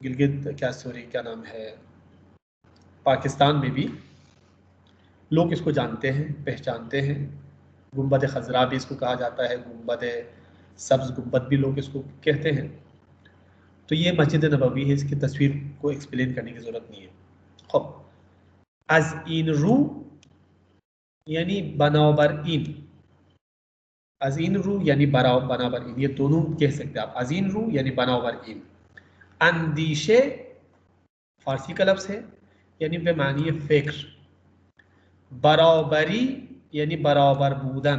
गिलगित क्या सूरी क्या नाम है पाकिस्तान में भी लोग इसको जानते हैं, पहचानते हैं। गुंबद खजरा भी इसको कहा जाता है, गुंबद सब्ज गुंबद भी लोग इसको कहते हैं। तो ये मस्जिद नबवी है, इसकी तस्वीर को एक्सप्लेन करने की ज़रूरत नहीं है। खब अज़ इन रू यानी बनाबर इन, अज़ इन रू यानी बनाबर इन, ये दोनों कह सकते हैं आप। अज़ इन रू यानी बनाबर इन। अंदीशे फारसी का लफ्ज़ है यानी बेमानी फ़िक्र। बराबरी यानी बराबर बूदन।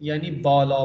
यानी बाला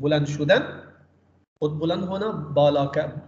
बुलंद शुदन, खुद बुलंद होना,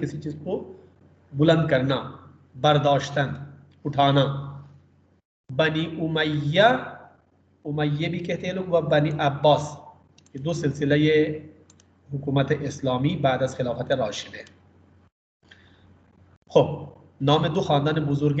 किसी चीज़ को बुलंद करना, बर्दाश्तन, उठाना। बनी उमैया, उमैया भी कहते हैं लोग, व बनी अब्बास, ये दो सिलसिला ये हुकूमत इस्लामी बाद अज खिलाफत राशिदे। खब नाम दो ख़ानदान बुजुर्ग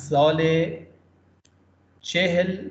साल 40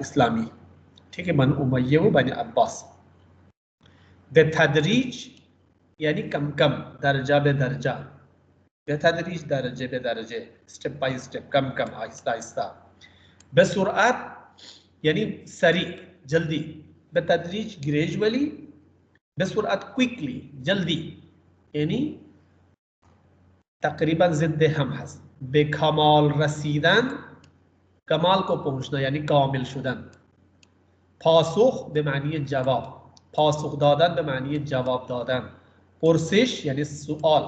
इस्लामी, ठीक है, बन उमय्या व बन अब्बास। बेतदरीज यानी कम कम, दर्जा बे दर्जा, बेतदरीज दर्जे बे दर्जे, स्टेप बाय स्टेप, कम कम, आहिस्ता आहिस्ता। बेसुरअत यानी सरी, जल्दी, बेतदरीज ग्रेजुअली, बेसुरअत क्विकली, जल्दी, यानी तकरीबन ज़िद्द हम हस्त। बेकमाल रसीदन, कमाल को पहुंचना यानी कामिल शुदन। पासुख बेमानी जवाब, पासुख दादन बेमानी जवाब दादन। पुरसिश यानी सुआल।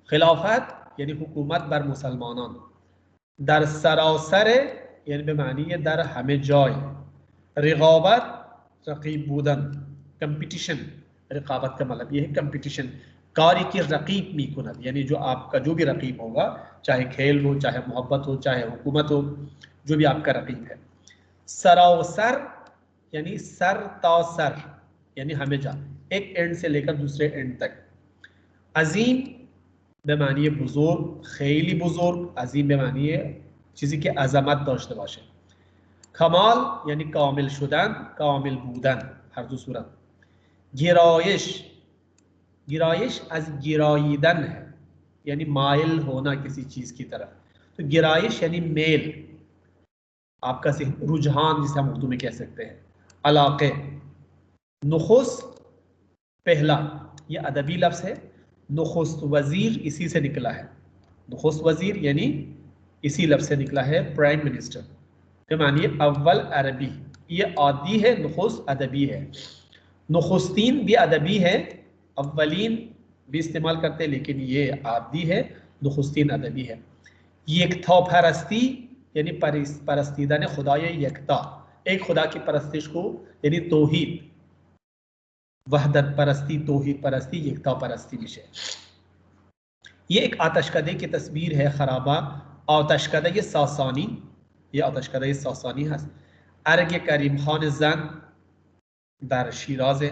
खिलाफत यानी हुकूमत बर मुसलमानान। दर सरासर यानी बेमानी दर हमें जाय। रिगाबत रकीब बूदन, कंपटीशन, रिकाबत का मतलब ये है कंपटीशन, कार्य की रकीब मी कुनद, यानी जो आपका जो भी रकीब होगा, चाहे खेल हो, चाहे मोहब्बत हो, चाहे हुकूमत हो, जो भी आपका रकीब है। सरासर यानी सर ता सर, यानी हमें जा, एक एंड से लेकर दूसरे एंड तक। अजीम बेमानी बुजुर्ग, खैली बुजुर्ग, अजीम बेमानी चीज़ी के अजमत दाश्ते बाशे। कमाल यानी कामिल शुदन, कामिल बूदन, हर दो सूरत। गिराइश, गिराइश अज गिराइदन है, यानी माइल होना किसी चीज़ की तरफ। तो गिराइश यानी मेल, आपका रुझान जिसे हम उर्दू में कह सकते हैं। अलाक़े। नुखुस पहला, ये अदबी लफ्ज़ है। नुखुस्त वज़ीर इसी से निकला है। नुखुस्त वज़ीर यानी इसी लफ्ज़ से निकला है, प्राइम मिनिस्टर। तो मानिए अव्वल अरबी, ये आदि है, नुखुस्त अदबी है। नुखुस्तीन भी अदबी है, अव्वलीन भी इस्तेमाल करते हैं, लेकिन ये आदि है, नुखुस्तीन अदबी है। यकता परस्ती यानी परस्तीदान खुदा यकता, एक खुदा की परस्तिश को, यानी तौहीद, वहदत परस्ती, तौहीद परस्ती, यकता परस्ती विषय। ये एक आतशकदे की तस्वीर है, खराबा आतशकदे ये सासानी, ये आतशकदे सासानी है। अर्ग करीम खान जन दर शिराज है।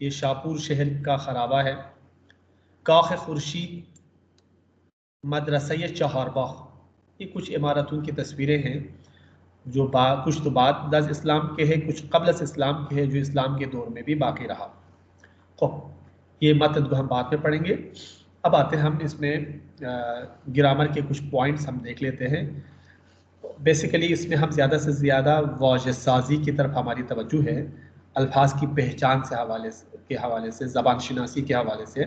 ये शाहपुर शहर का खराबा है। काख खुर्शीद, मदरसा चहारबाग, ये कुछ इमारतों की तस्वीरें हैं जो कुछ तो बाद इस्लाम के हैं, कुछ कबल इस्लाम के हैं जो इस्लाम के दौर में भी बाकी रहा। तो ये मतन को हम बाद में पढ़ेंगे। अब आते हैं हम इसमें ग्रामर के कुछ पॉइंट्स हम देख लेते हैं। बेसिकली इसमें हम ज़्यादा से ज़्यादा वाज़ह साजी की तरफ हमारी तवज्जो है, अल्फाज की पहचान से हवाले से ज़बान शनासी के हवाले से।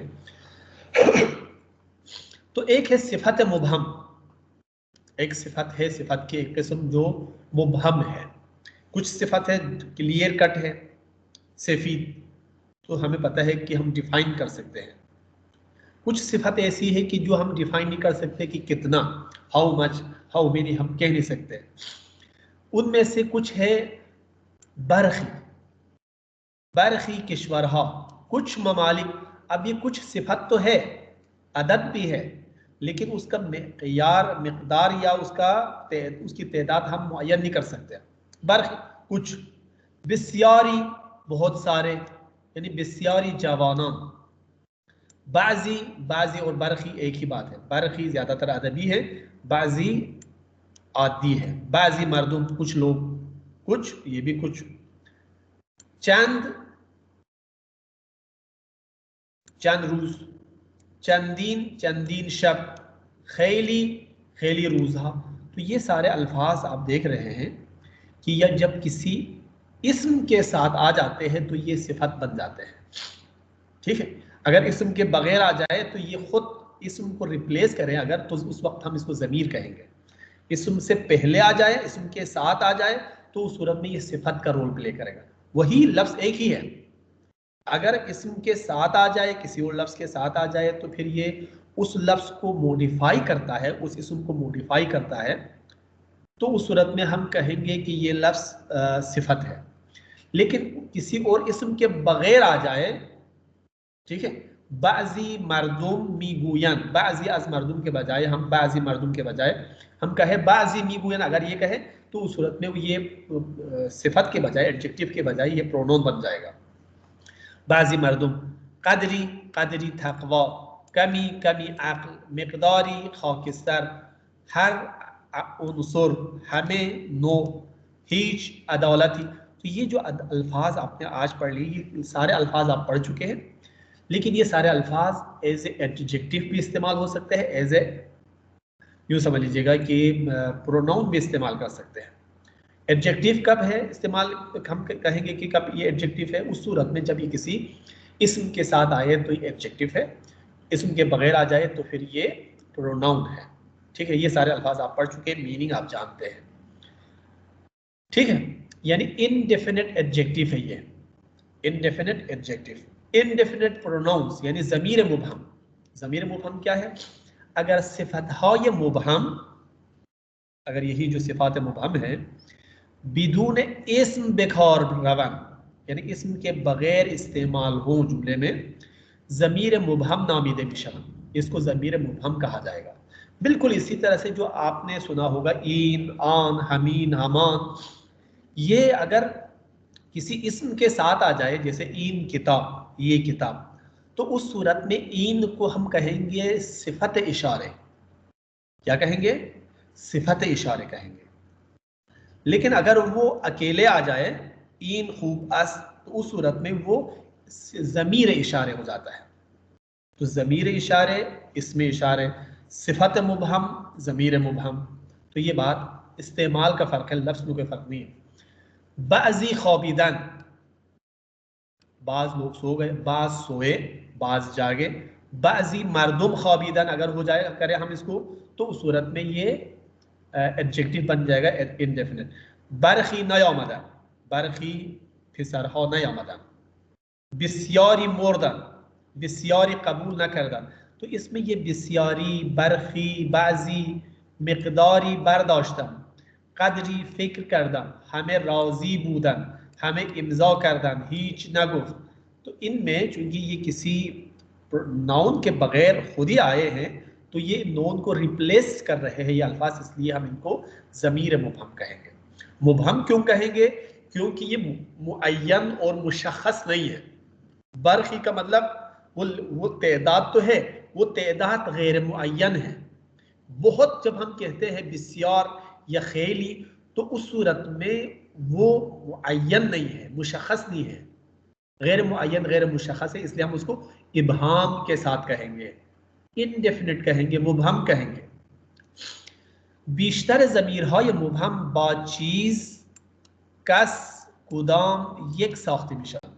तो एक है सिफत मुबहम, एक सिफत है, सिफत की एक किस्म जो मुबहम है। कुछ सिफत है क्लियर कट है, सफीद, तो हमें पता है कि हम डिफाइन कर सकते हैं। कुछ सिफत ऐसी है कि जो हम डिफाइन नहीं कर सकते कि कितना, हाउ मच, हाउ मेनी, हम कह नहीं सकते। उनमें से कुछ है बरखी, बरखी किश्वरहा, कुछ ममालिक। अब ये कुछ सिफत तो है, अदद भी है, लेकिन उसका मिक़दार या उसकी तादाद हम मुअय्यन नहीं कर सकते। बरखी कुछ, बिस्यारी बहुत सारे, यानी बिस्यारी जवाना। बाजी, बाजी और बरखी एक ही बात है, बरखी ज़्यादातर अदबी है, बाजी आदि है। बाजी मर्दुम कुछ लोग, कुछ, ये भी कुछ। चंद, चंद रोज, चंदीन, चंदीन शब, खैली, खैली रोज़ा। तो ये सारे अल्फाज आप देख रहे हैं कि यह जब किसी इस्म के साथ आ जाते हैं तो ये सिफत बन जाते हैं। ठीक है, अगर इस्म के बगैर आ जाए तो ये खुद इस्म को रिप्लेस करें अगर, तो उस वक्त हम इसको ज़मीर कहेंगे। इस्म से पहले आ जाए, इस्म के साथ आ जाए, तो उस सूरत में ये सिफत का रोल प्ले करेगा। वही लफ्ज़ एक ही है, अगर इस्म के साथ आ जाए, किसी और लफ्ज़ के साथ आ जाए, तो फिर ये उस लफ्ज़ को मॉडिफाई करता है, उस इस्म को मॉडिफाई करता है। तो उस सूरत में हम कहेंगे कि ये लफ्ज़ सिफत है। लेकिन किसी और इस्म के बगैर आ जाए, ठीक है, बाजी मर्दुम मीगुयन, बाजी अज मर्दुम के बजाय हम बाजी मर्दुम के बजाय हम कहे बाजी मीगुयन, अगर ये कहे तो उस सूरत में ये सिफत के बजाय, एडजेक्टिव के बजाय ये प्रोनोन बन जाएगा। बाजी मर्दुम, कदरी, कदरी तक़वा, कमी, कमी अक्ल, मिक़दारी खाकिस्तर, हर उनसुर, हमें, नो, हीच, अदालती। तो ये जो अल्फाज आपने आज पढ़ ली, ये सारे अल्फाज आप पढ़ चुके हैं, लेकिन ये सारे अल्फाज एज ए एडजेक्टिव भी इस्तेमाल हो सकते हैं, एज ए, यूँ समझ लीजिएगा कि प्रोनाउन भी इस्तेमाल कर सकते हैं। एडजेक्टिव कब है इस्तेमाल, हम कहेंगे कि कब ये एडजेक्टिव है, उस सूरत में जब ये किसी इस्म के साथ आए तो ये एडजेक्टिव है, इस्म के बगैर आ जाए तो फिर ये प्रोनाउन है। ठीक है, ये सारे अल्फाज आप पढ़ चुके हैं, मीनिंग आप जानते हैं। ठीक है, यानी इनडेफिनेट एडजेक्टिव है ये, इनडेफिनेट एडजेक्टिव। इनडेफिनेट प्रोनाउंस यानी ज़मीर मुबहम। ज़मीर मुबहम क्या है? अगर सिफत हो ये मुबहम, अगर यही जो सिफात मुबहम है, बिदून इस्म बेखौर रवन, यानी इस्म के बगैर इस्तेमाल हो जुमले में, ज़मीर मुबहम नामीद बिशन, इसको ज़मीर मुबहम कहा जाएगा। बिल्कुल इसी तरह से जो आपने सुना होगा ईन, आन, हमीन, हमान, ये अगर किसी इस्म के साथ आ जाए, जैसे ईन किताब, ये किताब, तो उस सूरत में ईन को हम कहेंगे सिफत इशारे। क्या कहेंगे? सिफत इशारे कहेंगे। लेकिन अगर वो अकेले आ जाए, ईन खूब अस, तो उस सूरत में वो ज़मीर इशारे हो जाता है। तो ज़मीर इशारे, इसमें इशारे, सिफत मुबहम, ज़मीर मुबहम। तो ये बात इस्तेमाल का फ़र्क है, लफ्ज़ में कोई फ़र्क नहीं है। बाज़ी ख़ाबिदन, बाज़ लोग सो गए, बाज़ सोए, बाज़ जागे। बाज़ी मर्दुम ख़ाबिदन अगर हो जाए, करें हम इसको, तो उस सूरत में ये एडजेक्टिव बन जाएगा इनडेफिनिट। बरखी नयामदन, बरखी फिसरहा नयामदन। बिस्यारी मोरदन, बिस्यारी कबूल न करदन। तो इसमें ये बिस्यारी, बरखी, बाजी, मिकदारी बर्दाश्तन, कदरी फिक्र करदन, हमें राजी बूदन, हमें इम्जा करदन, हीच न गुफ्त। तो इनमें चूंकि ये किसी नाउन के बगैर खुद ही आए हैं, तो ये नोन को रिप्लेस कर रहे हैं ये अल्फाज, इसलिए हम इनको ज़मीर मुबहम कहेंगे। मुबहम क्यों कहेंगे? क्योंकि ये मुअय्यन और मुशख्खस नहीं है। बरखी का मतलब वो तादाद तो है, वो तादाद गैर मुअय्यन है, बहुत जब हम कहते हैं बिस्यार या खेली, तो उस सूरत में वो मुअय्यन नहीं है, मुशख़्ख़स नहीं है, गैर मुअय्यन गैर मुशख़्ख़स है, इसलिए हम उसको इबहाम के साथ कहेंगे, इनडेफिनिट कहेंगे, मुबहम कहेंगे। बीशतर ज़मीरहाय मुबहम बा चीज़, कस, कुदाम एक साख्ती मिशाल।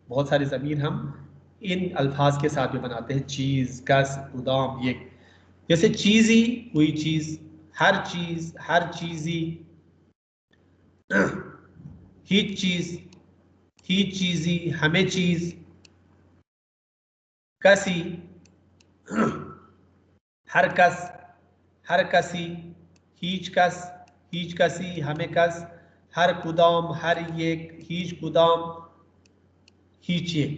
बहुत सारे ज़मीर हम इन अल्फाज के साथ भी बनाते हैं, चीज़, कस, कुदाम, ये। जैसे चीज़ी कोई चीज़, हर चीज़, हर चीज़ी, हीच चीज़, ही चीज़ी, हमें चीज़, कसी, हर कस, हर कसी, हीच कस, हीच कसी, हमें कस, हर कुदाम, हर एक, हीच कुदाम, हीच एक।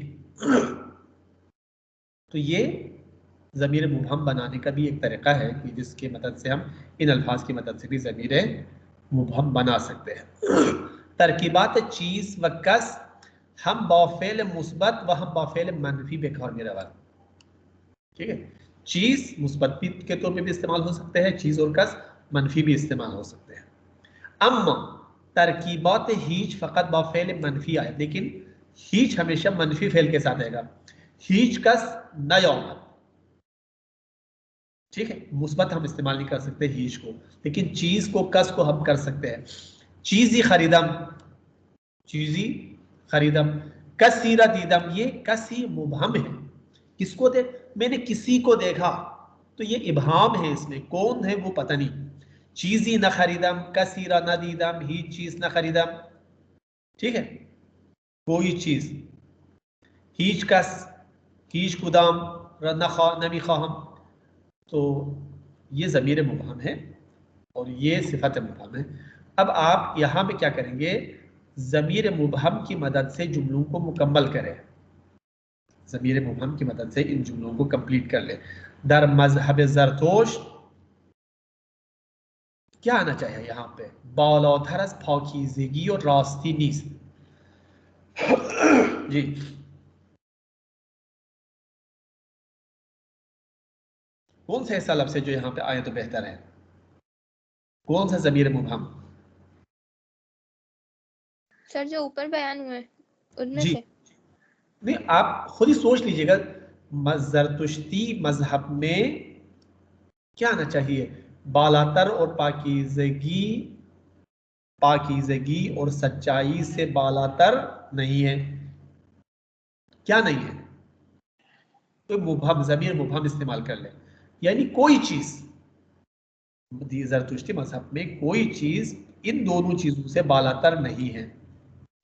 तो ये ज़मीर मुबहम बनाने का भी एक तरीक़ा है कि जिसकी मदद से हम इन अल्फाज की मदद से भी ज़मीर मुबहम बना सकते हैं। तरकीबात चीज़ व कस, हम बाफ़ेल मुस्बत व हम बाफ़ेल मनफी बेकार में रवा। ठीक है, चीज़ मुस्बत के तौर पे भी इस्तेमाल हो सकते हैं, चीज़ और कस मनफी भी इस्तेमाल हो सकते हैं। अम्मा तरकीबात हीच फ़कत बाफ़ेल मनफी आए, लेकिन हीच हमेशा मनफी फेल के साथ आएगा। हीच कस न यौमत, ठीक है, मुस्बत हम इस्तेमाल नहीं कर सकते हीच को, लेकिन चीज को, कस को हम कर सकते हैं। चीज़ी खरीदम, चीज़ी खरीदम, कसीरा दीदम, ये कसी मुबहम है। किसको दे, मैंने किसी को देखा, तो ये इबहाम है, इसमें कौन है वो पता नहीं। चीज़ी न खरीदम, कसीरा न दीदम, ही चीज न खरीदम, ठीक है, कोई चीज। हीच कस, हीच कुदाम, नमी खाहम, तो ये ज़मीर मुबहम है और ये सिफत मुबहम है। अब आप यहाँ पे क्या करेंगे, ज़मीर मुबहम की मदद से जुमलों को मुकम्मल करें, ज़मीर मुबहम की मदद से इन जुमलों को कंप्लीट कर लें। दर मजहब ज़रतोश, क्या आना चाहिए यहाँ पे, बालाधरस फाकीज़गी और रास्ती नीस। जी, कौन सा ऐसा लफ्ज़ है जो यहाँ पे आए तो बेहतर है, कौन सा ज़मीर मुबहम? सर जो ऊपर बयान हुए उनमें जी से नहीं, आप खुद ही सोच लीजिएगा, ज़रतुश्ती मजहब में क्या आना चाहिए, बालातर और पाकीज़गी, पाकीज़गी और सच्चाई से बालातर नहीं है, क्या नहीं है, तो मुबहम, ज़मीर मुबहम इस्तेमाल कर ले, यानी कोई चीज, ज़रतुश्ती मजहब में कोई चीज इन दोनों चीजों से बालातर नहीं है,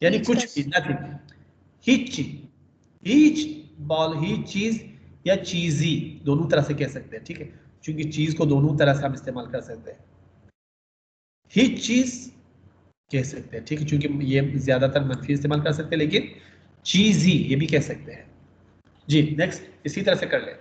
यानी हीच कुछ कस। भी, नथिंग, हीच चीज, हीच बॉल, हीच चीज या चीजी, दोनों तरह से कह सकते हैं, ठीक है, क्योंकि चीज को दोनों तरह से हम इस्तेमाल कर सकते हैं। हीच चीज कह सकते हैं, ठीक है, क्योंकि ये ज्यादातर मनफी इस्तेमाल कर सकते हैं, लेकिन चीजी ये भी कह सकते हैं। जी नेक्स्ट, इसी तरह से कर ले।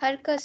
हर कस।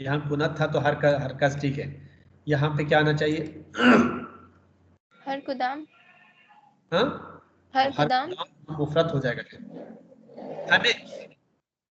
यहाँ कुनत था तो हर कस ठीक है, यहाँ पे क्या आना चाहिए, हर कुदाम। हाँ, हर हर कुदाम। मुफरत हो जाएगा फिर। हमें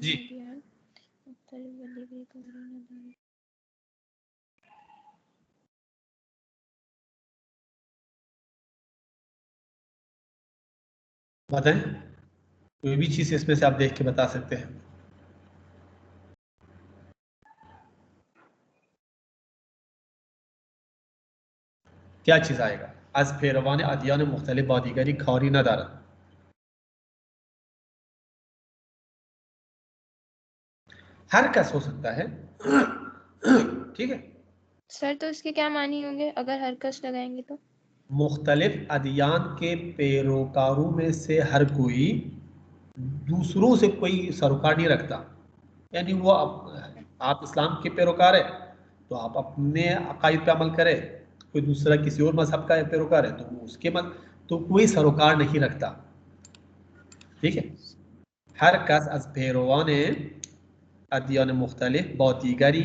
जी बताएं, कोई भी चीज इसमें से आप देख के बता सकते हैं। क्या चीज आएगा, आज पेरवान अदियान मुख्तलिफ बादीगरी खारी न दारद। हर कस हो सकता है। ठीक है। सर तो इसके क्या मानी होंगे अगर हर कस लगाएंगे तो? मुख्तलिफ अदियान के पैरोकारों में से हर कोई दूसरों से कोई सरोकार नहीं रखता, यानी वो आप इस्लाम के पैरोकार है तो आप अपने अकायद पे अमल करें, कोई दूसरा किसी और मजहब का पैरोकार है तो वो उसके मत तो कोई सरोकार नहीं रखता। ठीक है। हर कस अज पैरोवान अदियान मुख्तलिफ बा दीगरी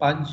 5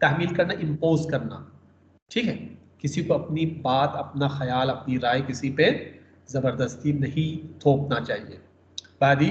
तहमील करना, इम्पोज करना. ठीक है। किसी को अपनी बात, अपना ख्याल, अपनी राय किसी पे जबरदस्ती नहीं थोपना चाहिए. बादी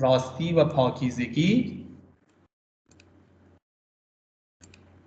रास्ती व पाकीज़गी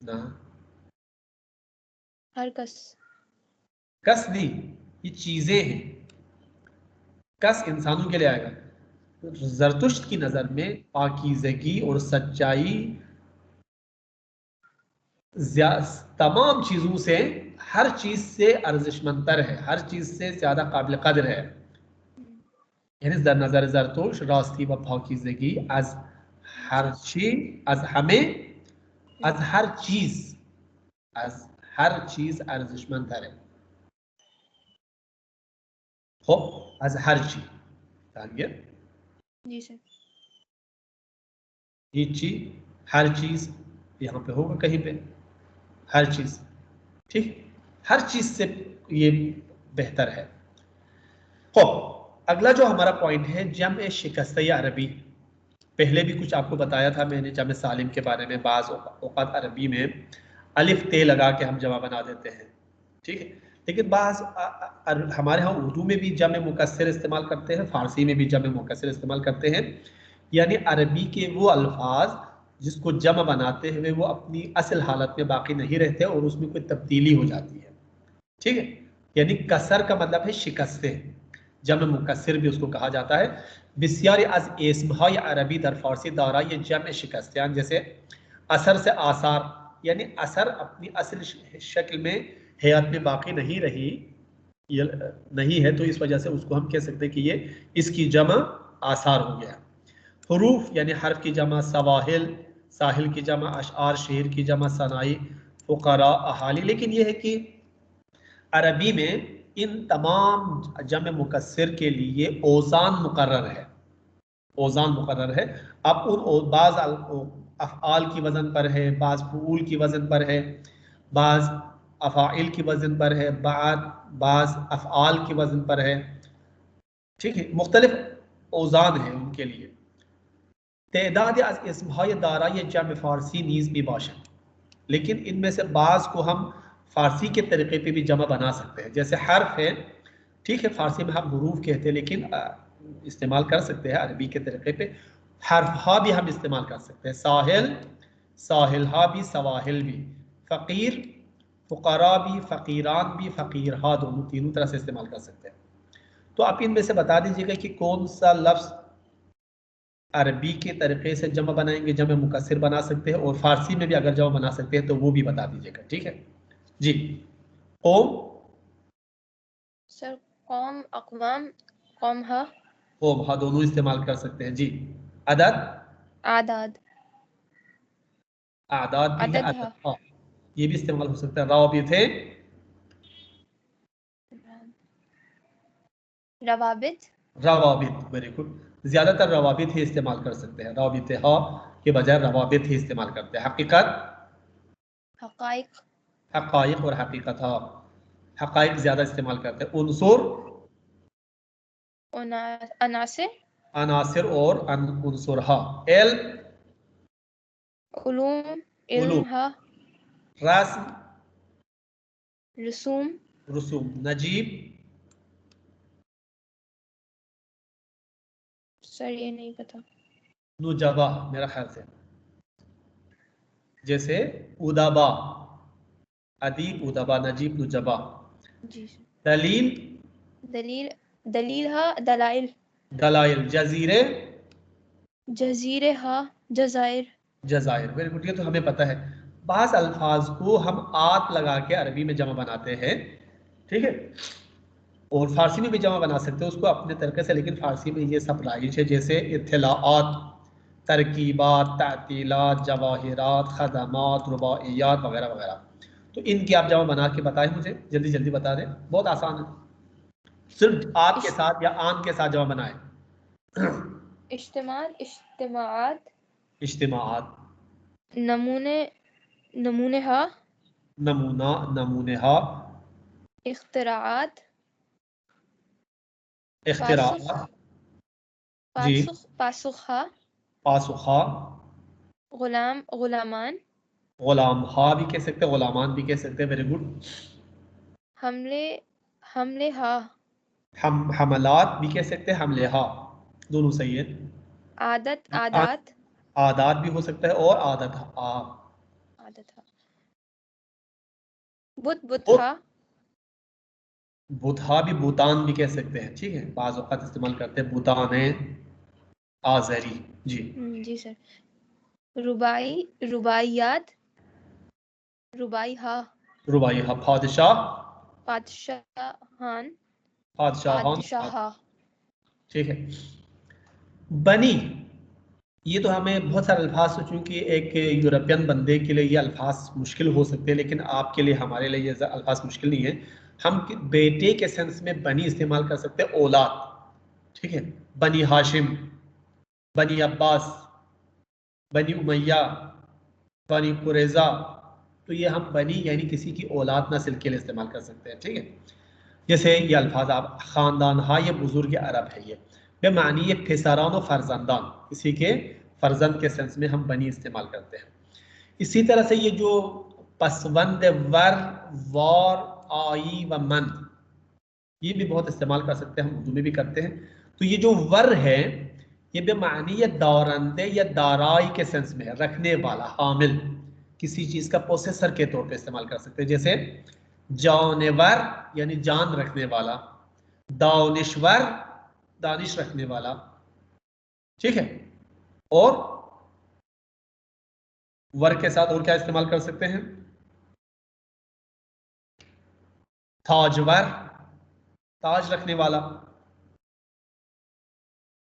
ना हर कस. कस नहीं, ये चीजें हैं. कस इंसानों के लिए आएगा. जरतुश्त की नजर में पाकीज़गी और सच्चाई तमाम चीजों से, हर चीज से अर्जिशमंतर है, हर चीज से ज्यादा काबिल कदर है. यानी दर नजर जरतुश रास्ती व पाकीज़गी आज हर चीज, आज हमें, आज हर चीज, आज हर चीज अर्जिशमंतर है. खब आज हर चीज जानिए. जी सर. ये चीज, हर चीज यहाँ पे होगा कहीं पे, हर चीज. ठीक. हर चीज से ये बेहतर है. खब अगला जो हमारा पॉइंट है जम शिकस्त अरबी. पहले भी कुछ आपको बताया था मैंने जम सालिम के बारे में. बाज़ औक़ात अरबी में अलिफ ते लगा के हम जमा बना देते हैं. ठीक है. लेकिन बाज़ हमारे यहाँ उर्दू में भी जम मुकस्सिर इस्तेमाल करते हैं, फ़ारसी में भी जम मुकस्सिर इस्तेमाल करते हैं. यानी अरबी के वो अल्फाज जिसको जमा बनाते हैं वो अपनी असल हालत में बाकी नहीं रहते और उसमें कोई तब्दीली हो जाती है. ठीक है. यानी कसर का मतलब है शिकस्ते. जम मुकस्सिर भी उसको कहा जाता है. बिस्यारी अज एस्महाय अरबी दर फारसी दारा ये जम शिकस्तियान, जैसे असर से आसार, यानी असर अपनी असल शक्ल में हयात में बाकी नहीं रही, ये नहीं है, तो इस वजह से उसको हम कह सकते हैं कि ये इसकी जमा आसार हो गया. हरूफ यानी हर्फ की जमा सवाहिल, साहिल की जमा अशआर, शेर की जमा सनाई, फुकरा, अहाली. लेकिन यह है कि अरबी में इन तमाम जम मुकस्सिर के लिए औज़ान मुकर्रर है. औज़ान मुकर्रर है. अब उन बाज़ अफ़आल की वज़न पर है, बाज़ फ़ूल की वज़न पर है, बाज़ अफ़ाइल की वज़न पर है, बाज़ अफ़आल की वज़न पर है. ठीक है. मुख्तलिफ औज़ान है उनके लिए. तदाद अज़ इस्महाय दारा ये जम फ़ारसी नीज़ भी बाशा. लेकिन इनमें से बाज़ को हम फ़ारसी के तरीक़े पे भी जमा बना सकते हैं. जैसे हर्फ है, ठीक है, फ़ारसी में हम हुरूफ कहते हैं, लेकिन इस्तेमाल कर सकते हैं अरबी के तरीक़े पे. हर्फ हा भी हम इस्तेमाल कर सकते हैं. साहिल, साहिल हा भी, सवाहिल भी. फ़कीर, फ़ुक़रा भी, फ़कीरान भी, फ़कीर हा, दोनों तीनों तरह से इस्तेमाल कर सकते हैं. तो आप इनमें से बता दीजिएगा कि कौन सा लफ्ज़ अरबी के तरीके से जमा बनाएंगे, जमा मुकस्सिर बना सकते हैं, और फारसी में भी अगर जमा बना सकते हैं तो वो भी बता दीजिएगा. ठीक है जी. कौम, सर कौम, अक़वाम, कौम हा. कौम हा दोनों इस्तेमाल कर सकते हैं जी. अदद, आदाद. आदाद भी है, अदद अदद हा. हा ये भी इस्तेमाल हो सकता है. राबित है, रवाबित. रवाबित. Very good. ज्यादातर रवाबित ही इस्तेमाल कर सकते हैं. राबित हा के बजाय रवाबित ही इस्तेमाल करते हैं. हकीकत, हक़ाइक़. हक़ाइक़ और हकीकत हा. हक़ाइक़ ज्यादा इस्तेमाल करते हैं. उनसुर, अनासिर. अनासिर और उनसुर हा. एल, उलूम, उलूम. इल्म हा. रस्म, रसूम. रसूम. नजीब, सर ये नहीं पता. नुजबा मेरा ख्याल से, जैसे उदबा, अदीब, उदबा, नजीब, नुजबा। जी सर। दलील, दलील, दलील हा दलाइल। दलाइल, जजीरे, जजीरे हा जजायर। जजायर। वेरी गुड, ये तो हमें पता है। बास अल्फाज को हम आत लगा के अरबी में जमा बनाते हैं, ठीक है, और फारसी में भी जमा बना सकते हैं उसको अपने तरीके से, लेकिन फारसी में ये सब राइज है, जैसे इत्तलाआत, तरकीबात, तातीलात, जवाहिरात, खदमात, रुबाइयात वगैरह वगैरह। तो इनकी आप जमा बना के बताएं मुझे, जल्दी जल्दी बता दें, बहुत आसान है। सिर्फ आप के इश, साथ या आन के साथ जमा बनाएं। इज्तिमाल, इज्तिमाआत, इज्तिमाआत, नमूने, नमूने हा, नमूना, नमूनेहा, इख्तिराआत, पासुख, इख्तिराआत, जी, पासुख, पासुख हा, पासुखा, गुलाम, गुलामान, गुलाम हा भी कह सकते हैं, गुलामान भी कह सकते हैं। Very good. हमले, हमले हा, हमलात भी कह सकते हैं, हमलेहा, दोनों सही है। आदत, आदात, आदात भी हो सकता है, और आदत आ, आदत हा, बुत, बुत बुत, हा। बुतहा भी भूतान भी कह सकते हैं, ठीक है, बाज़ औक़ात इस्तेमाल करते हैं भूतान है, आज़री, जी। जी सर। रुबाई, रुबाइयात, रुबाई हा, रुबाई हा, फादशाह, पादशाहान, फादशाहान, पादशाहा। ठीक है। बनी, ये तो हमें बहुत सारे अल्फाज, तो चूंकि एक यूरोपियन बंदे के लिए ये अल्फाज मुश्किल हो सकते हैं, लेकिन आपके लिए, हमारे लिए ये अल्फाज मुश्किल नहीं है। हम बेटे के सेंस में बनी इस्तेमाल कर सकते हैं, औलाद, ठीक है, बनी हाशिम, बनी अब्बास, बनी उमैया, बनी कुरैजा। तो ये हम बनी यानी किसी की औलाद नस्ल के लिए इस्तेमाल कर सकते हैं, ठीक है। जैसे ये अल्फाज आप, ख़ानदान हा, ये बुजुर्ग अरब है, ये बेमानी ये फिसरान व फर्जंदान, किसी के फर्जंद के सेंस में हम बनी इस्तेमाल करते हैं। इसी तरह से ये जो पसवंद, वर, वॉर, आई व मन, ये भी बहुत इस्तेमाल कर सकते हैं, हम उर्दू में भी करते हैं। तो ये जो वर है, ये बेमानी या दौरंदे या दाराई के सेंस में है, रखने वाला, हामिल, किसी चीज का पोसेसर के तौर पे इस्तेमाल कर सकते हैं। जैसे जानवर यानी जान रखने वाला, दानिश्वर, दानिश रखने वाला, ठीक है। और वर के साथ और क्या इस्तेमाल कर सकते हैं, ताजवर, ताज रखने वाला,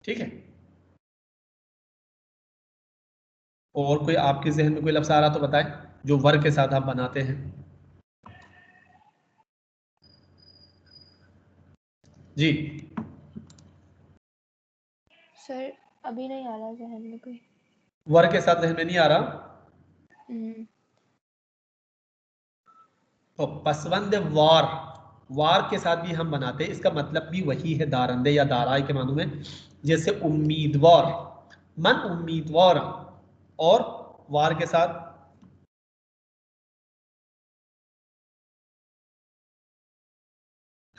ठीक है। और कोई आपके जहन में कोई लफ्ज आ रहा तो बताएं, जो वर के साथ आप बनाते हैं। जी, सर अभी नहीं आ रहा जहन में कोई। वर के साथ जहन में नहीं आ रहा, तो पसवंद वार, वार के साथ भी हम बनाते हैं, इसका मतलब भी वही है, दारंदे या दाराई के मानों में। जैसे उम्मीदवार, मन उम्मीदवार, और वार के साथ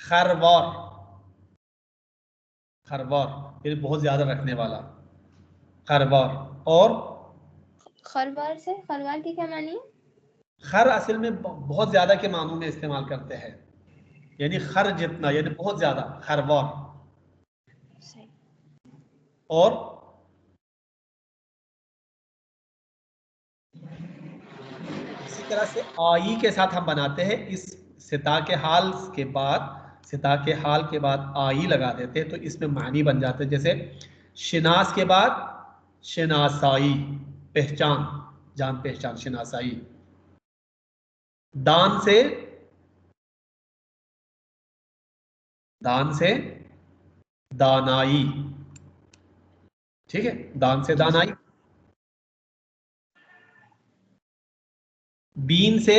खरवार, खरवार ये बहुत ज्यादा रखने वाला, खरवार। और खरवार से, खरवार की क्या मानी है? खर असल में बहुत ज्यादा के मानों में इस्तेमाल करते हैं, यानी खर जितना, यानी बहुत ज्यादा, खरवार। सही। और इसी तरह से आई के साथ हम बनाते हैं, इस सिता के हाल के बाद, सिता के हाल के बाद आई लगा देते हैं, तो इसमें मानी बन जाते हैं। जैसे शिनास के बाद शिनासाई, पहचान, जान पहचान, शिनासाई। दान से, दान से दानाई, ठीक है, दान से जी दानाई। सर। बीन से,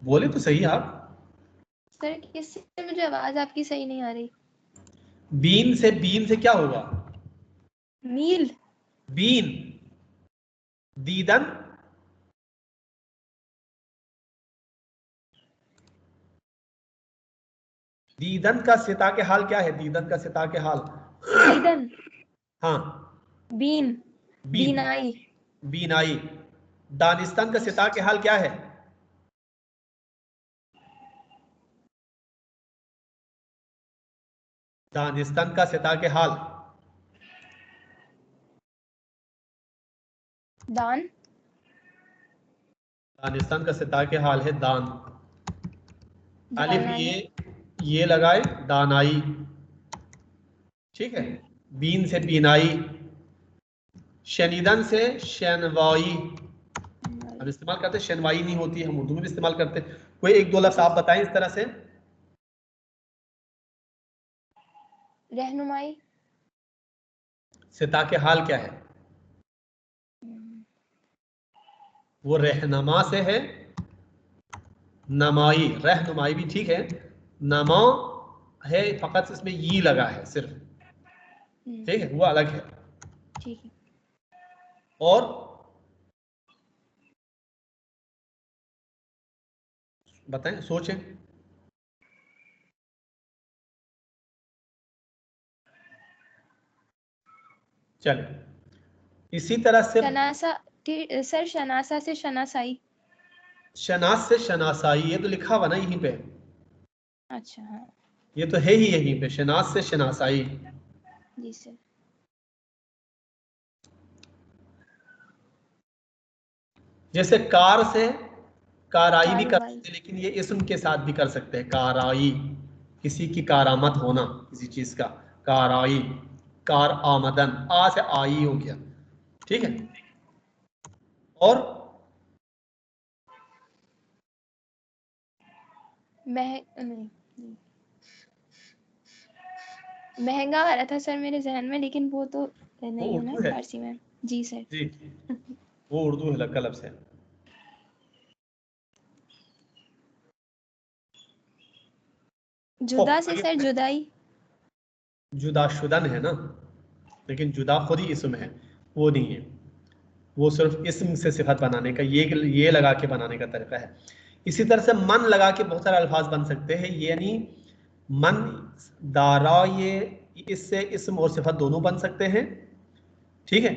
बोले तो सही आप, सर इससे मुझे आवाज आपकी सही नहीं आ रही। बीन से, बीन से क्या होगा, मील। बीन, दीदन, दीदन का सिता के हाल क्या है, दीदन का सिता के हाल, दीदन। हाँ बीन, बीन, बीनाई, बीनाई। दानिस्तान का सिता के हाल क्या है? दानिस्तान का सिता के हाल, दान, दानिस्तान का सिता के हाल है दान। अलिफ दानाई, ये लगाए, दानाई, ठीक है। बीन से बीनाई, शनीदन से शनवाई। हम इस्तेमाल करते हैं, शनवाई नहीं होती, हम उर्दू में भी इस्तेमाल करते हैं। कोई एक दो लफ्ज आप बताएं इस तरह से। रहनुमाई, सिता के हाल क्या है? वो रहनमा से है, नमाई, रहनुमाई भी ठीक है, नमा है, फकत इसमें ये लगा है सिर्फ, ठीक है, वो अलग है। ठीक है। और बताएं, सोचें। चलिए इसी तरह से शनासा, सर शनासा से शनासाई। शनास से शनासाई, ये तो लिखा हुआ ना यहीं पे, अच्छा हाँ ये तो है ही यहीं पे, शनास से शनासाई। जी सर। जैसे कार से काराई भी कर कारोबाई, सकते हैं, लेकिन ये इस्म के साथ भी कर सकते हैं, काराई, किसी की कारामद होना, किसी चीज का, काराई, कार आमदन, आ से आई हो गया, ठीक है। और नहीं, महंगा आ रहा था सर मेरे जहन में, लेकिन वो तो वो नहीं है ना उर्दू है फारसी में। जी सर। जी, वो उर्दू है, कलम से। जुदा से सर जुदाई। जुदाशुदन है ना, लेकिन जुदा खुद ही इसम है, वो नहीं है, वो सिर्फ इसम से सिफत बनाने का, ये लगा के बनाने का तरीका है। इसी तरह से मन लगा के बहुत सारे अल्फाज बन सकते हैं, यानी मन, दारा, ये इससे इसम और सिफत दोनों बन सकते हैं, ठीक है।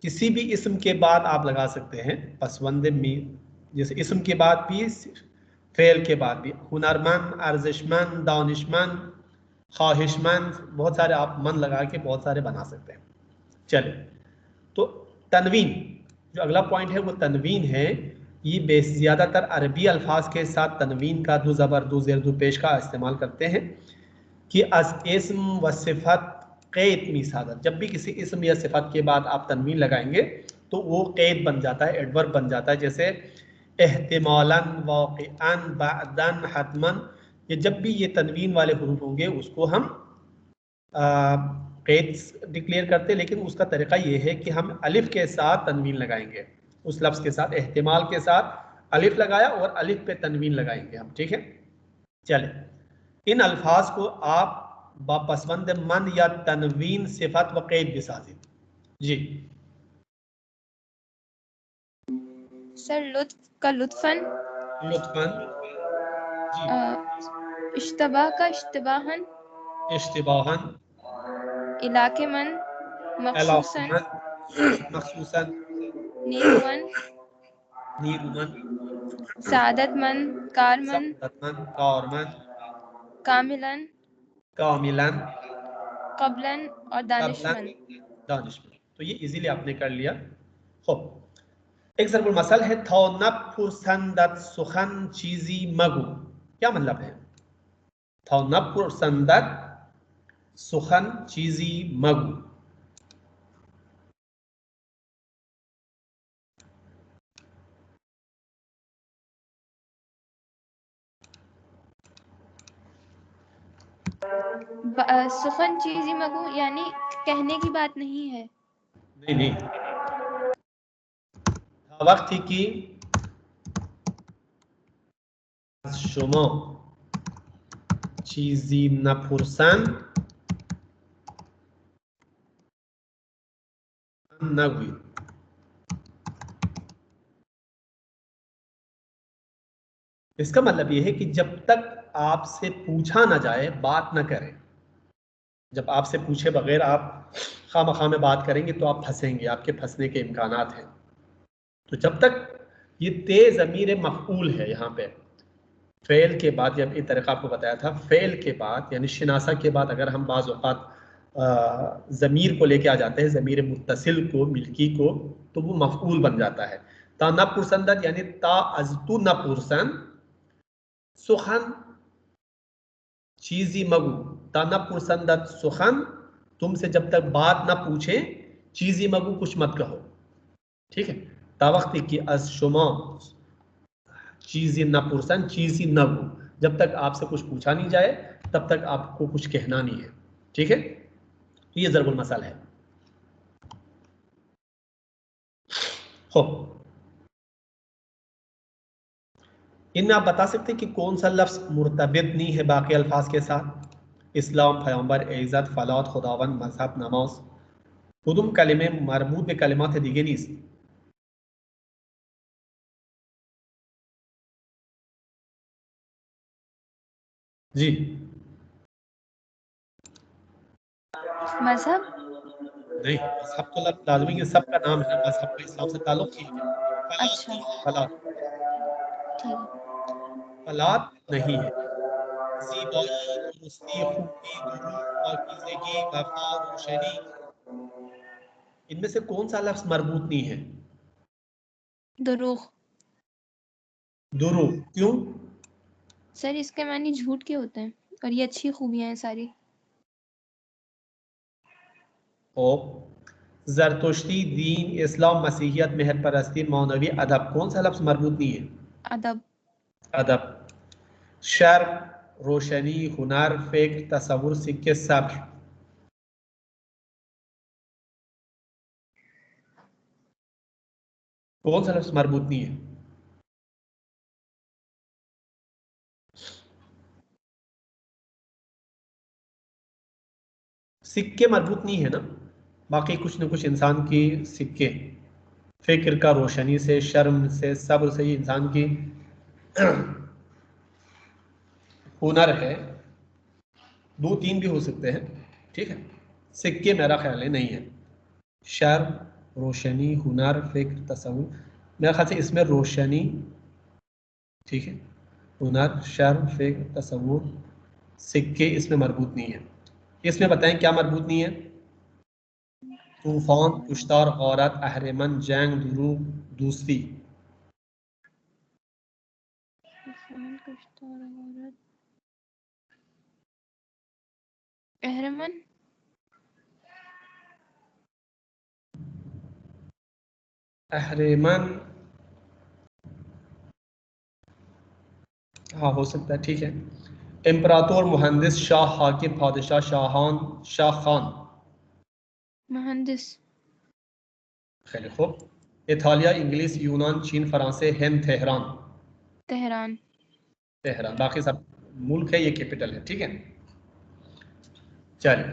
किसी भी इसम के बाद आप लगा सकते हैं पसवंद में, जैसे इसम के बाद भी, फेल के बाद भी, हुनरमंद, अर्जिशमंद, दानिशमंद, ख्वाहिशमंद, बहुत सारे आप मन लगा के बहुत सारे बना सकते हैं। चलिए, तो तनवीन, जो अगला पॉइंट है वो तनवीन है। ये ज़्यादातर अरबी अल्फाज के साथ तनवीन का दो ज़बर दो ज़ेर दो पेश का इस्तेमाल करते हैं कि अस इस्म व सिफत क़ैद मिसादत, जब भी किसी इस्म या सिफत के बाद आप तनवीन लगाएंगे तो वो क़ैद बन जाता है, एडवर्ब बन जाता है। जैसे एहतिमालन, वाक़िअन, बअदन, हतमन, ये जब भी ये तनवीन वाले हुरूफ होंगे उसको हम क़ैद डिक्लेयर करते हैं, लेकिन उसका तरीका ये है कि हम अलिफ के साथ तनवीन लगाएंगे, उस लफ्ज़ के साथ, एहतिमाल के साथ अलिफ लगाया और अलिफ पे तनवीन लगाएंगे हम, ठीक है। चले, इन अल्फाज को आप बापसवंद मन या तनवीन सिफत व क़ैद भी साजिद। जी सर लुत्फ का लुत्फन, लुत्फन, जी इश्तबा का इश्तबाहन, इश्तिबाहन, इलाके मन, मखसूसन, मखसूसन, नीरुवन, नीरुमन, सादतमंद, कारमंद, सअदतमन, कारमन, कामिलन, कामिलन, कबलन और कबलन, दानिशमंद। दानिशमंद। तो ये इजीली आपने कर लिया। खूब, एक ज़रबुल मसल है, थौ नब पुरसंदत सुखन चीज़ी मगु, क्या मतलब है? थौ नब पुरसंदत सुखन चीज़ी मगु, सुखन चीज़ी मगू यानी कहने की बात नहीं है। नहीं नहीं, वक्त की शुमा चीज़ी नपुरसन नगवी, इसका मतलब यह है कि जब तक आपसे पूछा ना जाए बात ना करें, जब आपसे पूछे बगैर आप खामखा में बात करेंगे तो आप फंसेंगे, आपके फंसने के इम्कानात हैं। तो जब तक ये ते ज़मीर मफ़ऊल है, यहाँ पे फ़ेल के बाद, जब ये तरीक़ा आपको बताया था, फ़ेल के बाद यानी शिनासा के बाद अगर हम बाज़ औक़ात ज़मीर को लेके आ जाते हैं, ज़मीर मुत्तसिल को, मिल्की को, तो वो मफ़ऊल बन जाता है। ता न पुरसंदत यानी ता अज़तु न पुरसन सुखन चीज़ी मगु, ता न पुरसंदत सुखन, तुमसे जब तक बात ना पूछे, चीज़ी मगु कुछ मत कहो, ठीक है। ता वक्ति की अज शुमा चीज़ी न पुरसन चीज़ी नगु, जब तक आपसे कुछ पूछा नहीं जाए तब तक आपको कुछ कहना नहीं है, ठीक है। ये ज़रबुल मसल है। हो इनमें आप बता सकते हैं कि कौन सा लफ्ज़ मुर्तबित नहीं है बाकी अल्फाज के साथ? इस्लाम, पैगम्बर, इज़्ज़त, फलात, खुदावन, मजहब, नमाज। कुदुम कलिमे मरबूत बे कलिमात दिगे नीस। जी मजहब। नहीं, मजहब तो लाजमी है, सबका नाम है, मजहब का इस्लाम से ताल्लुक ही है। फलात अच्छा नहीं है, फलात ठीक है। फलात नहीं है। ज़ीबाई, दुरुस्ती, खूबी, दुरूह, पाकीज़गी, वफ़ा, रोशनी, इनमें से कौन सा लफ्ज़ मरबूत नहीं है? दुरूह। दुरूह, क्यों? सर इसके मानी झूठ के होते हैं और ये अच्छी खूबियां हैं सारी। ओ ज़रतुश्ती, दीन, इस्लाम, मसीहियत, मेहर परस्ती, मौलवी, अदब, कौन सा लफ्ज़ मरबूत नहीं है? अदब। अदब। शर्क, रोशनी, हुनर, फ़िक्र, तसव्वुर, सिक्के, सब्र, कौन सा लफ्ज़ मरबूत नहीं है? सिक्के मरबूत नहीं है ना, बाकी कुछ न कुछ इंसान की सिक्के, फिक्र का रोशनी से, शर्म से, सब्र से, ये इंसान की हुनर है। दो तीन भी हो सकते हैं, ठीक है। सिक्के मेरा ख्याल है नहीं है। शर्म, रोशनी, हुनर, फिक्र, तसव्वुर, मेरे ख्याल से इसमें रोशनी, ठीक है, हुनर, शर्म, फिक्र, तसव्वुर, सिक्के इसमें मरबूत नहीं है। इसमें बताएं क्या मरबूत नहीं है? तूफान, कुश्तार, औरत, अहरमन, जंग, दुरूग, दूसरी। अहरमन। अहरमन, हाँ हो सकता है, ठीक है। इम्परातोर, मुहंदिस, शाह, हाकिम, बादशाह, शाहान, शाह खान। मुहंदिस। खैर खूब। इतालिया, इंग्लिश, यूनान, चीन, फ्रांसे, हिंद, तेहरान। तेहरान। तेहरान, बाकी सब मुल्क है, ये कैपिटल है, ठीक है। चलिए,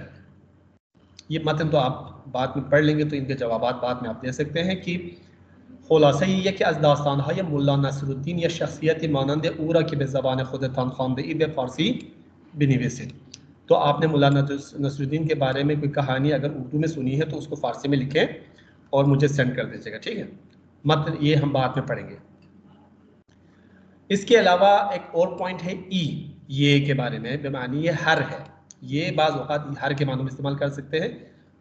ये मतन तो आप बाद में पढ़ लेंगे, तो इनके जवाब बाद में आप दे सकते हैं कि खुलासा ये है कि अज दास्तान है मुल्ला नसरुद्दीन या शख्सियत मानंद उरा की बेज़बान खुद तन खानदई बे फ़ारसी बिनिवेसिन। तो आपने मुल्ला नसरुद्दीन के बारे में कोई कहानी अगर उर्दू में सुनी है तो उसको फ़ारसी में लिखें और मुझे सेंड कर दीजिएगा, ठीक है। मत ये हम बाद में पढ़ेंगे। इसके अलावा एक और पॉइंट है ई, ये के बारे में, बेमानी ये हर है, ये बाज़ औक़ात हर के मानों में इस्तेमाल कर सकते हैं।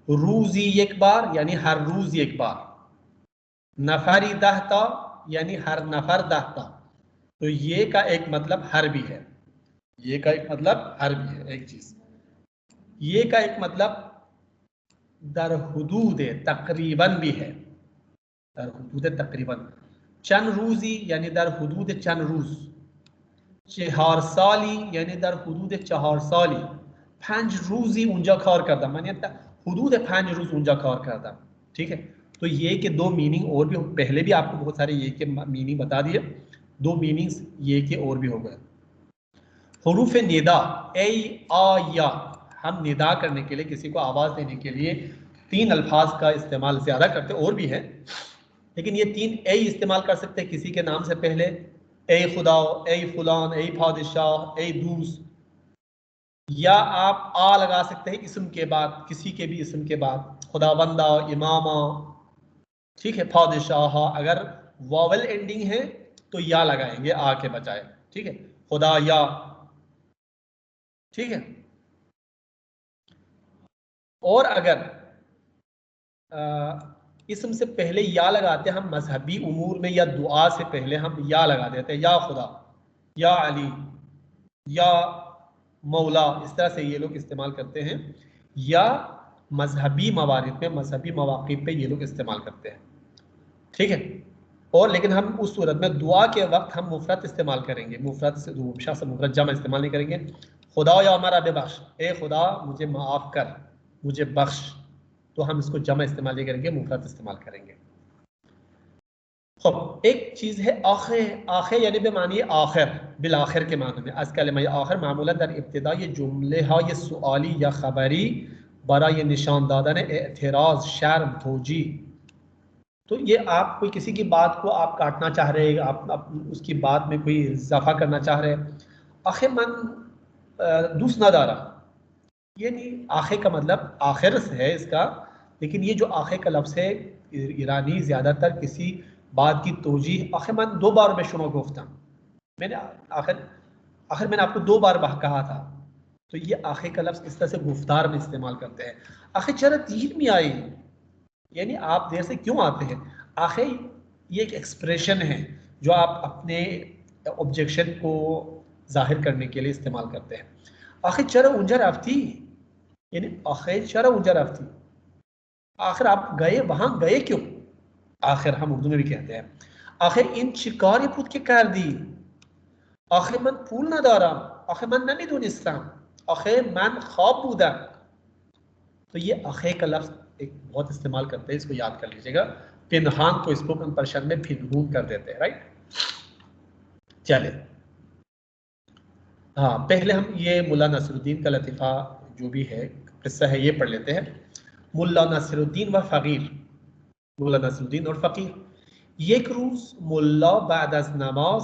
रोज़ी एक बार यानी हर रोज़ एक बार, नफरी दहता यानी हर नफर दहता, तो ये का एक मतलब हर भी है, ये का एक मतलब हर भी है एक चीज। ये का एक मतलब दर हुदूद तकरीबन भी है, दर हुदूद तकरीबन। चंद रोजी यानी दर हुदूद चंद रोज, चहार साली यानी दर हुदूद चहार साली, पंज रोजी ऊंजा कार करदा मानी हुदूद पंज रोज ऊंजा कार करदा, ठीक है। तो ये के दो मीनिंग और भी, पहले भी आपको बहुत सारे ये के मीनिंग बता दिए, दो मीनिंग्स ये के और भी हो गए। हरूफ निदा ए आ या, हम निदा करने के लिए, किसी को आवाज़ देने के लिए तीन अल्फाज का इस्तेमाल ज़्यादा करते, और भी है, लेकिन ये तीन ए इस्तेमाल कर सकते हैं किसी के नाम से पहले, ए खुदा, ए फुलान, ए बादशाह, ए दूस, या आप आ लगा सकते हैं इसम के बाद, किसी के भी इसम के बाद, खुदाबंदा, इमामा, ठीक है, फादिशाह। अगर वॉवल एंडिंग है तो या लगाएंगे आ के बजाय, ठीक है, खुदा या, ठीक है। और अगर इसम से पहले या लगाते हैं हम मजहबी उमूर में, या दुआ से पहले हम या लगा देते हैं, या खुदा, या अली, या मौला, इस तरह से ये लोग इस्तेमाल करते हैं। या मजहबी मवारिद पे, मजहबी मवाक़िफ़ पे ये लोग इस्तेमाल करते हैं, ठीक है। और लेकिन हम उस सूरत में दुआ के वक्त हम मुफरत इस्तेमाल करेंगे, मुफरत से मुफरत जमा इस्तेमाल नहीं करेंगे। खुदा या हमारा बेबख्श, ए खुदा मुझे माफ़ कर, मुझे बख्श, तो हम इसको जमा इस्तेमाल नहीं करेंगे, मुफरत इस्तेमाल करेंगे। खब एक चीज़ है आखिर, आखिर यानी बेमानी आखिर, बिल आखिर के माने में। अज़ कलिमा आखिर मामूलन दर इब्तिदा ये जुमले हा, ये सुआली या खबरी, बरा ये निशान दादा ने एतराज़, शर्म, तोजी। तो ये आप कोई किसी की बात को आप काटना चाह रहे हैं, आप उसकी बात में कोई इजाफा करना चाह रहे हैं। आखिर मन दूसना दारा, ये नहीं, आखिर का मतलब आखिर से है इसका, लेकिन ये जो आखिर का लफ्ज़ है ईरानी ज़्यादातर किसी बात की तोजी, आखिर मन 2 बार में शुमा गुफ्ता, मैंने आखिर आखिर मैंने आपको 2 बार कहा था। तो ये आखिर का लफ्ज़ इस तरह से गुफ्तार में इस्तेमाल करते हैं। आखिर चरा तीर में आई, यानी आप देर से क्यों आते हैं। आखिर ये एक एक्सप्रेशन है जो आप अपने ऑब्जेक्शन को जाहिर करने के लिए इस्तेमाल करते हैं। आखिर चरा उंजर आफ्ती, यानी आखिर चरा उंजर आफ्ती, आखिर आप गए, वहां गए क्यों। आखिर हम उर्दू में भी कहते हैं। आखिर इन शिकारी पुत के कर दी, आखिर मन फूल ना दारा, आखिर मन ननी दुनिस्तान, आखिर मन ख्वाब बूदा। तो ये आखिर का लफ्ज़ एक बहुत इस्तेमाल करते हैं, इसको याद कर लीजिएगा। पिनहान को स्पोकन पर्शियन में फिनहून कर देते हैं, राइट। चले, हाँ, पहले हम ये मुल्ला नसरुद्दीन का लतीफ़ा जो भी है किस्सा है ये पढ़ लेते हैं। मुल्ला नसरुद्दीन व फ़कीर, मुल्ला नसरुद्दीन और फ़कीर। एक रोज़ मुल्ला बाद अज नमाज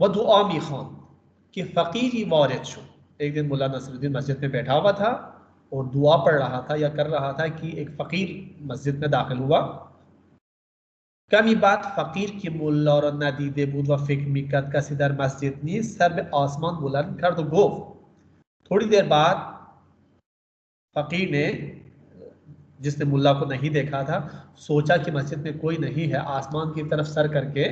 व दुआ मी ख़वांद कि फ़कीर वारिद शो। एक दिन मुल्ला नसरुद्दीन मस्जिद में बैठा हुआ था और दुआ पढ़ रहा था या कर रहा था कि एक फ़कीर मस्जिद में दाखिल हुआ। कमी बात फ़कीर की मुल्ला और नदीदे बुद व फ़िक्र मिकत का सिदर मस्जिद नी सर में आसमान बुलंद कर दो गो। थोड़ी देर बाद फ़कीर ने, जिसने मुल्ला को नहीं देखा था, सोचा कि मस्जिद में कोई नहीं है, आसमान की तरफ सर करके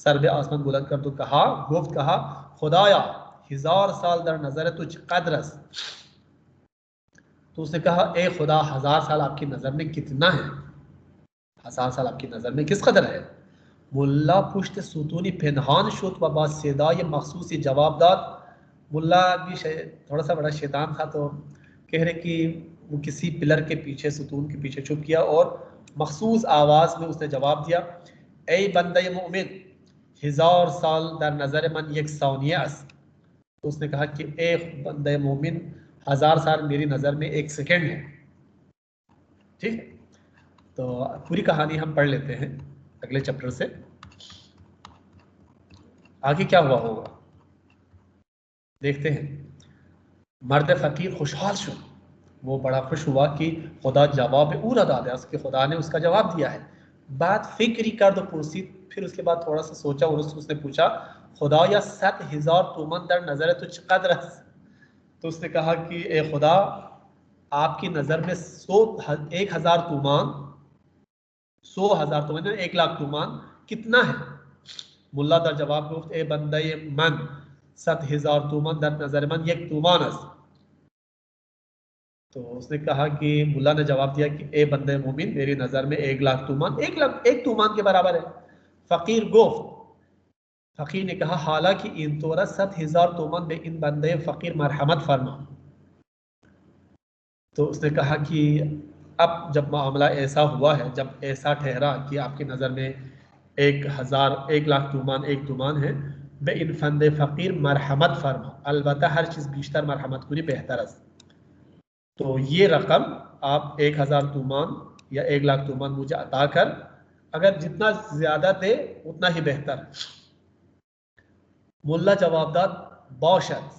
सर में आसमान बुलंद कर दो कहा, गुफ्त कहा, खुदाया 1000 साल दर नजर तुझ कदरस। तो उसने कहा, ए खुदा 1000 साल आपकी नज़र में कितना है, 1000 साल आपकी नज़र में किस कदर है। मुल्ला पुश्त सुतूनी पिनहान शुत व बाद सदा ये मखसूस जवाब दाद। मुल्ला भी थोड़ा सा बड़ा शैतान था, तो कह रहे कि वो किसी पिलर के पीछे, सुतून के पीछे छुप गया और मखसूस आवाज़ में उसने जवाब दिया, ए बंदे मोमिन 1000 साल दर नज़र मन एक सौनियास। तो उसने कहा कि ए बंदे मोमिन 1000 साल मेरी नज़र में 1 सेकेंड है, ठीक है। तो पूरी कहानी हम पढ़ लेते हैं अगले चैप्टर से, आगे क्या हुआ होगा देखते हैं। मर्द फ़कीर खुशहाल शु, वो बड़ा खुश हुआ कि खुदा जवाब उरा दादा, उसके खुदा ने उसका जवाब दिया है। बात फिक्री कर दो पुरसी, फिर उसके बाद थोड़ा सा सोचा और उसने पूछा, खुदा या 7,000 तुमन दर नजर तुझ कदर। तो उसने कहा कि ए खुदा आपकी नज़र में 1,000 तुमान, 100,000 तुमान, 1,00,000 तुमान कितना है। मुल्ला दर जवाब गुफ्त, ए बंदे मन 7,000 तुमान दर नजर मन एक तुमान। तो उसने कहा कि मुल्ला ने जवाब दिया कि ए बंदे मोमिन मेरी नज़र में 1,00,000 तुमान 1 तुमान के बराबर है। फ़कीर गुफ्त, फ़कीर ने कहा, हालांकि इन तोरा 7,000 तुमान में इन बंदे फ़कीर मरहमत फरमा। तो उसने कहा कि अब जब मामला ऐसा हुआ है, जब ऐसा ठहरा कि आपकी नज़र में 1,000 तुमान 1 तुमान है, बे इन फंदे फ़कीर मरहमत फरमा, अलबत्ता हर चीज़ बीशतर मरहमत कुनी बेहतर है। तो ये रकम आप 1,000 तुमान या 1,00,000 तुमान मुझे अता कर, अगर जितना ज़्यादा दे उतना ही बेहतर। मुल्ला जवाब दाद बाशद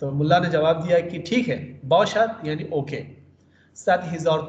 तो मुल्ला ने जवाब दिया कि ठीक है बाशद यानी ओके 100,000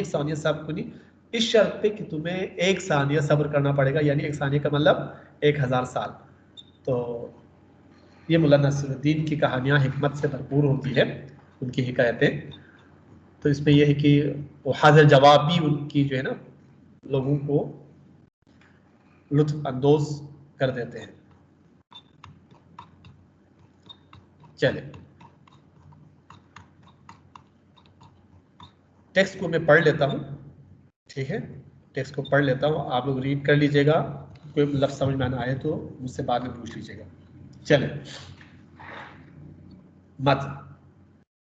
एक सानिया सब्र कुनी इस शर्त पे कि तुम्हें एक सानिया सब्र करना पड़ेगा यानी एक सानिया का मतलब 1000 साल। तो ये मुल्ला नसरुद्दीन की कहानियाँ हिकमत से भरपूर होती है, उनकी हिकायतें। तो इसमें यह है कि वो हाजिर जवाब भी उनकी जो है ना लोगों को लुत्फ अंदोज कर देते हैं। चले टेक्स्ट को मैं पढ़ लेता हूँ, ठीक है, टेक्स्ट को पढ़ लेता हूँ, आप लोग रीड कर लीजिएगा, कोई लफ्ज़ समझ में ना आए तो मुझसे बाद में पूछ लीजिएगा। चले मत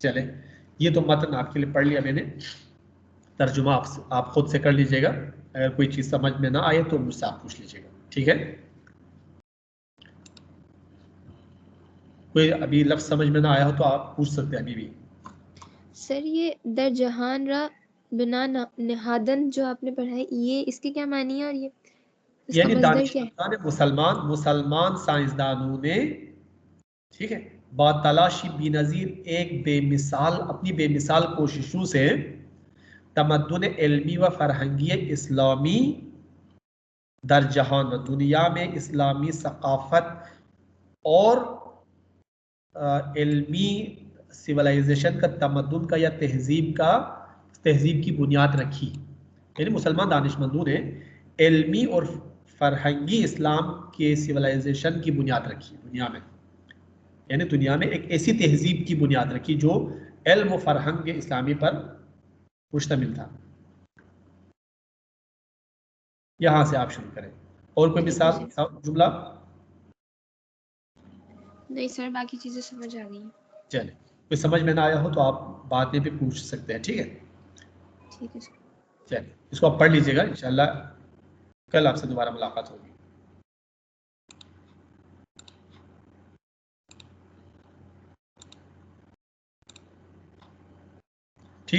चले ये तो मतन आपके लिए पढ़ लिया मैंने, तर्जुमा आप खुद से कर लीजिएगा। अगर कोई चीज़ समझ में ना आए तो मुझसे आप पूछ लीजिएगा, ठीक है। कोई अभी लफ्ज़ समझ में ना आया हो तो आप पूछ सकते हैं अभी भी। सर ये दर जहान रा बिना निहादन जो आपने पढ़ा है, ये इसके क्या मानी है और ये यानी दानिशमंदान मुसलमान साइंसदानों ने, ठीक है, बातलाशी बेनज़ीर अपनी बेमिसाल कोशिशों से तमद्दुन इल्मी व फरहंगी इस्लामी दर जहान दुनिया में इस्लामी सकाफत और इल्मी सिविलाइजेशन का, तमद्दुन का या तहजीब की बुनियाद रखी। यानी मुसलमान दानिशमंदों ने इल्मी और फरहंगी इस्लाम के सिविलाइजेशन की बुनियाद रखी दुनिया में, यानी दुनिया में एक ऐसी तहजीब की बुनियाद रखी जो इल्म और फरहंग इस्लामी पर मुश्तमिल था। यहाँ से आप शुरू करें। और कोई मिसाल जुमला? नहीं सर, बाकी चीजें समझ आ गई। चले, कोई समझ में ना आया हो तो आप बाद में भी पूछ सकते हैं, ठीक है। ठीक है सर। चलिए इसको आप पढ़ लीजिएगा, इंशाल्लाह कल आपसे दोबारा मुलाकात होगी।